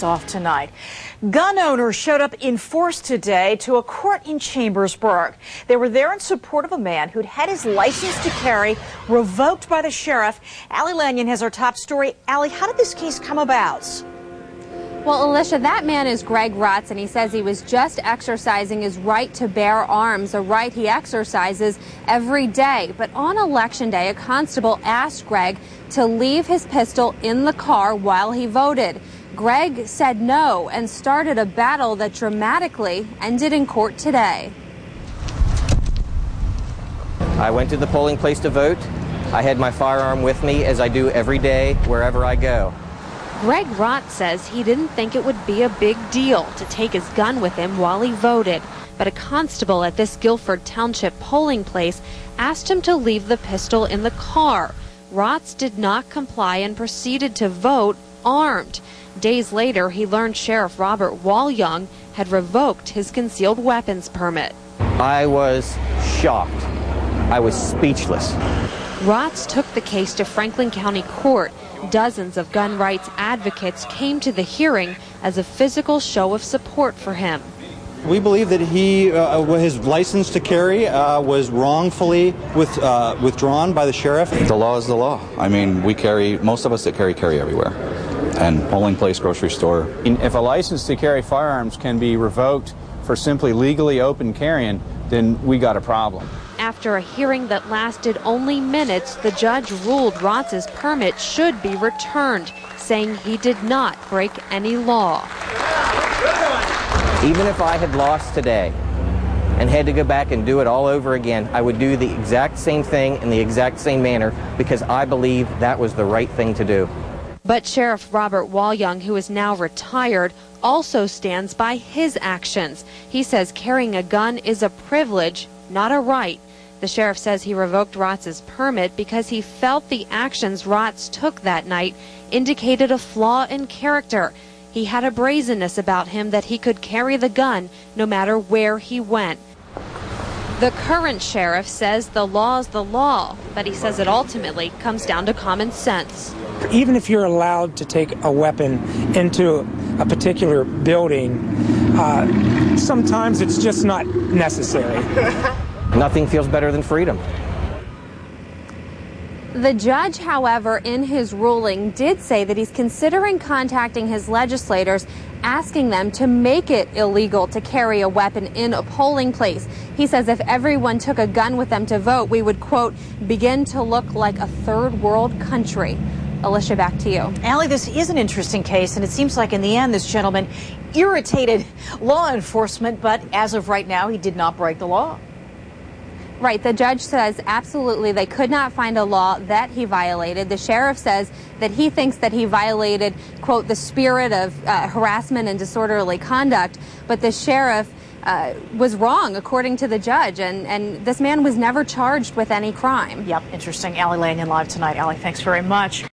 Off tonight. Gun owners showed up in force today to a court in Chambersburg. They were there in support of a man who'd had his license to carry revoked by the sheriff. Allie Lanyon has our top story. Allie, how did this case come about? Well, Alicia, that man is Greg Rotz, and he says he was just exercising his right to bear arms, a right he exercises every day. But on Election Day, a constable asked Greg to leave his pistol in the car while he voted. Greg said no and started a battle that dramatically ended in court today. I went to the polling place to vote. I had my firearm with me, as I do every day wherever I go. Greg Rotz says he didn't think it would be a big deal to take his gun with him while he voted, but a constable at this Guilford Township polling place asked him to leave the pistol in the car. Rotz did not comply and proceeded to vote armed. Days later, he learned Sheriff Robert Walyoung had revoked his concealed weapons permit. I was shocked. I was speechless. Rotz took the case to Franklin County Court. Dozens of gun rights advocates came to the hearing as a physical show of support for him. We believe that his license to carry was wrongfully withdrawn by the sheriff. The law is the law. I mean, most of us that carry everywhere. And polling place, grocery store. If a license to carry firearms can be revoked for simply legally open carrying, then we got a problem. After a hearing that lasted only minutes, the judge ruled Rotz's permit should be returned, saying he did not break any law. Even if I had lost today and had to go back and do it all over again, I would do the exact same thing in the exact same manner because I believe that was the right thing to do. But Sheriff Robert Walyoung, who is now retired, also stands by his actions. He says carrying a gun is a privilege, not a right. The sheriff says he revoked Rotz's permit because he felt the actions Rotz took that night indicated a flaw in character. He had a brazenness about him that he could carry the gun no matter where he went. The current sheriff says the law's the law, but he says it ultimately comes down to common sense. Even if you're allowed to take a weapon into a particular building, sometimes it's just not necessary. Nothing feels better than freedom. The judge, however, in his ruling did say that he's considering contacting his legislators, asking them to make it illegal to carry a weapon in a polling place. He says if everyone took a gun with them to vote, we would, quote, begin to look like a third world country. Alicia, back to you. Allie, this is an interesting case, and it seems like in the end this gentleman irritated law enforcement, but as of right now, he did not break the law. Right. The judge says absolutely they could not find a law that he violated. The sheriff says that he thinks that he violated, quote, the spirit of harassment and disorderly conduct. But the sheriff was wrong, according to the judge. And this man was never charged with any crime. Yep. Interesting. Allie Lanyon live tonight. Allie, thanks very much.